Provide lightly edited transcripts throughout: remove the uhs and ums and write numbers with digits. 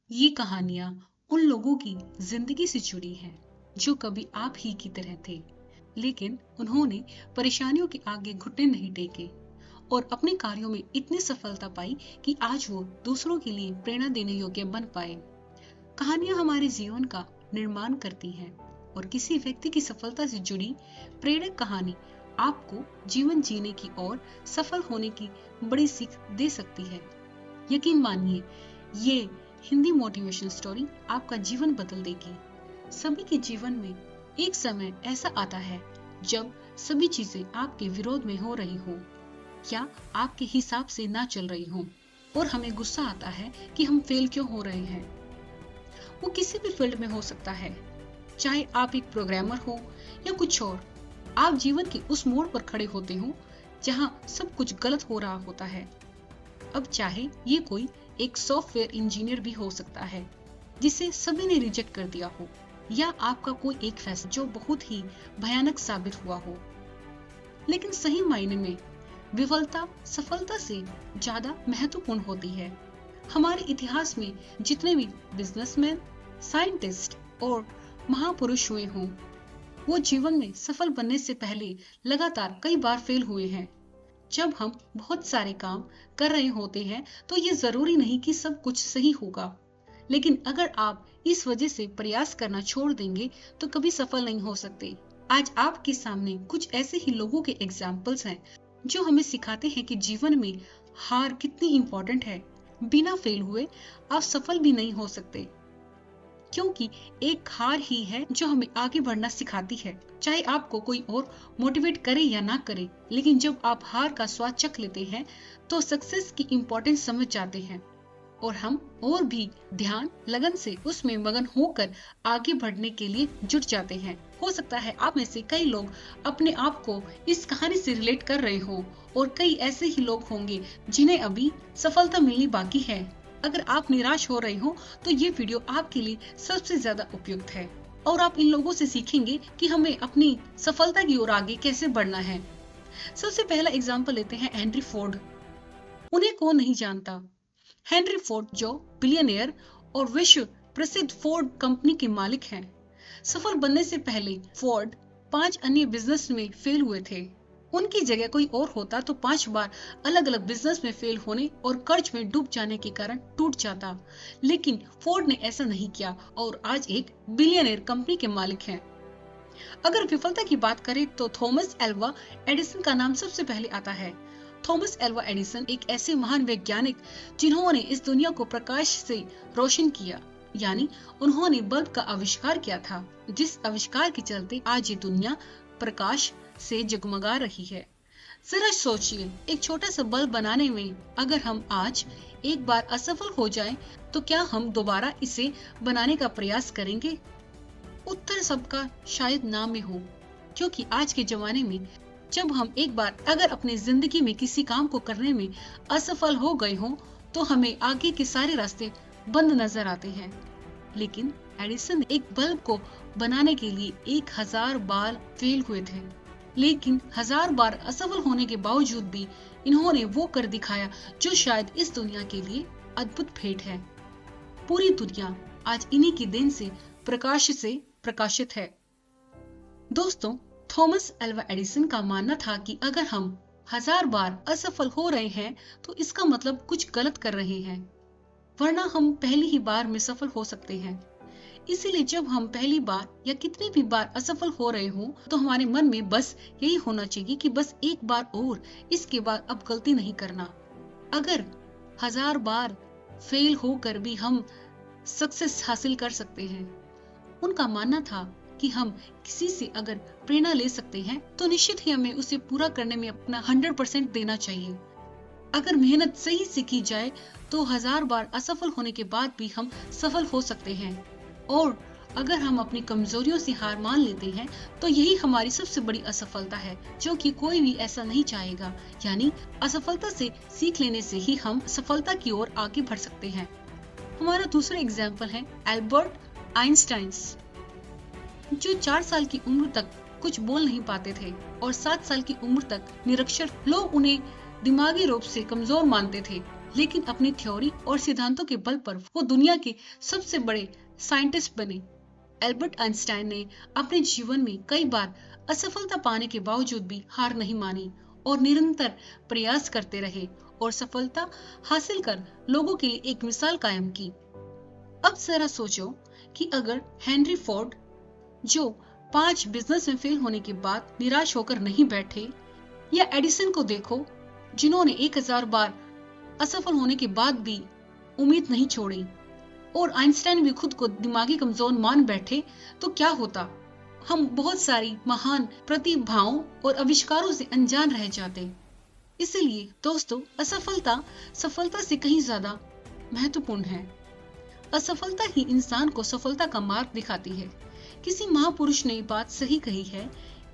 ये कहानियां उन लोगों की जिंदगी से जुड़ी हैं जो कभी आप ही की तरह थे, लेकिन उन्होंने परेशानियों के आगे घुटने नहीं टेके और अपने कार्यों में इतनी सफलता पाई कि आज वो दूसरों के लिए प्रेरणा देने योग्य बन पाए। कहानियां हमारे जीवन का निर्माण करती हैं और किसी व्यक्ति की सफलता से जुड़ी प्रेरक कहानी आपको जीवन जीने की और सफल होने की बड़ी सीख दे सकती है। यकीन मानिए, ये हिंदी मोटिवेशनल स्टोरी आपका जीवन बदल देगी। सभी के जीवन में एक समय ऐसा आता है जब सभी चीजें आपके विरोध में हो रही हो या आपके हिसाब से ना चल रही हो और हमें गुस्सा आता है कि हम फेल क्यों हो रहे हैं। वो किसी भी फील्ड में हो सकता है, चाहे आप एक प्रोग्रामर हो या कुछ और। आप जीवन के उस मोड़ पर खड़े होते हो जहां सब कुछ गलत हो रहा होता है। अब चाहे ये कोई एक सॉफ्टवेयर इंजीनियर भी हो सकता है जिसे सभी ने रिजेक्ट कर दिया हो, या आपका कोई एक फैसला जो बहुत ही भयानक साबित हुआ हो। लेकिन सही मायने में विफलता सफलता से ज्यादा महत्वपूर्ण होती है। हमारे इतिहास में जितने भी बिजनेसमैन, साइंटिस्ट और महापुरुष हुए हों, वो जीवन में सफल बनने से पहले लगातार कई बार फेल हुए हैं। जब हम बहुत सारे काम कर रहे होते हैं तो ये जरूरी नहीं कि सब कुछ सही होगा, लेकिन अगर आप इस वजह से प्रयास करना छोड़ देंगे तो कभी सफल नहीं हो सकते। आज आपके सामने कुछ ऐसे ही लोगों के एग्जाम्पल्स हैं जो हमें सिखाते हैं कि जीवन में हार कितनी इंपॉर्टेंट है। बिना फेल हुए आप सफल भी नहीं हो सकते, क्योंकि एक हार ही है जो हमें आगे बढ़ना सिखाती है। चाहे आपको कोई और मोटिवेट करे या ना करे, लेकिन जब आप हार का स्वाद चख लेते हैं तो सक्सेस की इम्पोर्टेंस समझ जाते हैं और हम और भी ध्यान लगन से उसमें मगन होकर आगे बढ़ने के लिए जुट जाते हैं। हो सकता है आप में से कई लोग अपने आप को इस कहानी से रिलेट कर रहे हो और कई ऐसे ही लोग होंगे जिन्हें अभी सफलता मिलनी बाकी है। अगर आप निराश हो रहे हो तो ये वीडियो आपके लिए सबसे ज्यादा उपयुक्त है और आप इन लोगों से सीखेंगे कि हमें अपनी सफलता की ओर आगे कैसे बढ़ना है। सबसे पहला एग्जाम्पल लेते हैं हेनरी फोर्ड। उन्हें कौन नहीं जानता। हेनरी फोर्ड जो बिलियनियर और विश्व प्रसिद्ध फोर्ड कंपनी के मालिक हैं। सफल बनने से पहले फोर्ड 5 अन्य बिजनेस में फेल हुए थे। उनकी जगह कोई और होता तो 5 बार अलग अलग बिजनेस में फेल होने और कर्ज में डूब जाने के कारण टूट जाता, लेकिन फोर्ड ने ऐसा नहीं किया और आज एक बिलियनियर कंपनी के मालिक हैं। अगर विफलता की बात करें तो थॉमस एल्वा एडिसन का नाम सबसे पहले आता है। थॉमस एल्वा एडिसन एक ऐसे महान वैज्ञानिक जिन्होंने इस दुनिया को प्रकाश से रोशन किया, यानी उन्होंने बल्ब का आविष्कार किया था, जिस आविष्कार के चलते आज ये दुनिया प्रकाश से जगमगा रही है। जरा सोचिए, एक छोटा सा बल्ब बनाने में अगर हम आज एक बार असफल हो जाएं, तो क्या हम दोबारा इसे बनाने का प्रयास करेंगे? उत्तर सबका शायद ना में हो, क्योंकि आज के जमाने में जब हम एक बार अगर अपनी जिंदगी में किसी काम को करने में असफल हो गए हों, तो हमें आगे के सारे रास्ते बंद नजर आते हैं। लेकिन एडिसन एक बल्ब को बनाने के लिए 1000 बार फेल हुए थे, लेकिन 1000 बार असफल होने के बावजूद भी इन्होंने वो कर दिखाया जो शायद इस दुनिया के लिए अद्भुत भेंट है। पूरी दुनिया आज इन्हीं की देन से प्रकाश से प्रकाशित है। दोस्तों, थॉमस एल्वा एडिसन का मानना था कि अगर हम 1000 बार असफल हो रहे हैं तो इसका मतलब कुछ गलत कर रहे हैं, वरना हम पहली ही बार में सफल हो सकते हैं। इसीलिए जब हम पहली बार या कितनी भी बार असफल हो रहे हो तो हमारे मन में बस यही होना चाहिए कि बस एक बार और, इसके बाद अब गलती नहीं करना। अगर 1000 बार फेल होकर भी हम सक्सेस हासिल कर सकते हैं। उनका मानना था कि हम किसी से अगर प्रेरणा ले सकते हैं तो निश्चित ही हमें उसे पूरा करने में अपना 100% देना चाहिए। अगर मेहनत सही से की जाए तो 1000 बार असफल होने के बाद भी हम सफल हो सकते हैं, और अगर हम अपनी कमजोरियों से हार मान लेते हैं तो यही हमारी सबसे बड़ी असफलता है, जो कि कोई भी ऐसा नहीं चाहेगा। यानी असफलता से सीख लेने से ही हम सफलता की ओर आगे बढ़ सकते हैं। हमारा दूसरा एग्जाम्पल है एल्बर्ट आइंस्टाइन, जो 4 साल की उम्र तक कुछ बोल नहीं पाते थे और 7 साल की उम्र तक निरक्षर। लोग उन्हें दिमागी रूप से कमजोर मानते थे, लेकिन अपनी थ्योरी और सिद्धांतों के बल पर वो दुनिया के सबसे बड़े साइंटिस्ट बने। एल्बर्ट आइंस्टाइन ने अपने जीवन में कई बार असफलता पाने के बावजूद भी हार नहीं मानी और निरंतर प्रयास करते रहे और सफलता हासिल कर लोगों के लिए एक मिसाल कायम की। अब जरा सोचो कि अगर हेनरी फोर्ड, जो 5 बिजनेस में फेल होने के बाद निराश होकर नहीं बैठे, या एडिसन को देखो जिन्होंने 1000 बार असफल होने के बाद भी उम्मीद नहीं छोड़ी, और आइंस्टाइन भी खुद को दिमागी कमजोर मान बैठे, तो क्या होता? हम बहुत सारी महान प्रतिभाओं और आविष्कारों से अनजान रह जाते। इसलिए दोस्तों, असफलता सफलता से कहीं ज्यादा महत्वपूर्ण है। असफलता ही इंसान को सफलता का मार्ग दिखाती है। किसी महापुरुष ने बात सही कही है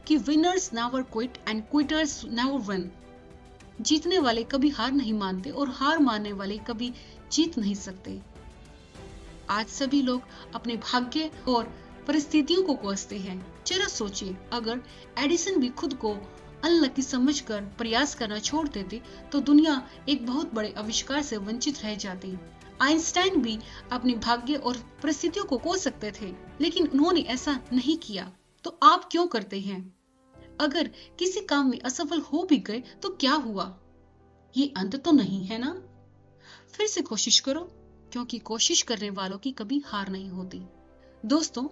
कि winners never quit and quitters never win. जीतने वाले कभी हार नहीं मानते और हार मानने वाले कभी जीत नहीं सकते। आज सभी लोग अपने भाग्य और परिस्थितियों को कोसते हैं। जरा सोचिए, अगर एडिसन भी खुद को अनलकी समझकर प्रयास करना छोड़ देते तो दुनिया एक बहुत बड़े आविष्कार से वंचित रह जाती। आइंस्टाइन भी अपने भाग्य और परिस्थितियों को कोस सकते थे, लेकिन उन्होंने ऐसा नहीं किया। तो आप क्यों करते हैं? अगर किसी काम में असफल हो भी गए तो क्या हुआ? ये अंत तो नहीं है ना? फिर से कोशिश करो, क्योंकि कोशिश करने वालों की कभी हार नहीं होती। दोस्तों,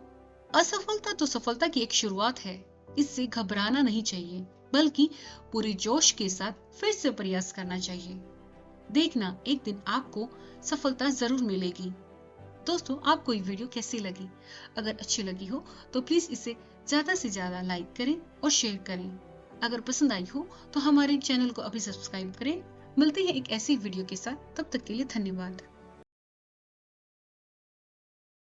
असफलता तो सफलता की एक शुरुआत है। इससे घबराना नहीं चाहिए, बल्कि पूरे जोश के साथ फिर से प्रयास करना चाहिए। देखना, एक दिन आपको सफलता जरूर मिलेगी। दोस्तों, आपको ये वीडियो कैसी लगी? अगर अच्छी लगी हो तो प्लीज इसे ज्यादा से ज्यादा लाइक करें और शेयर करें। अगर पसंद आई हो तो हमारे चैनल को अभी सब्सक्राइब करें। मिलते हैं एक ऐसी वीडियो के साथ, तब तक के लिए धन्यवाद।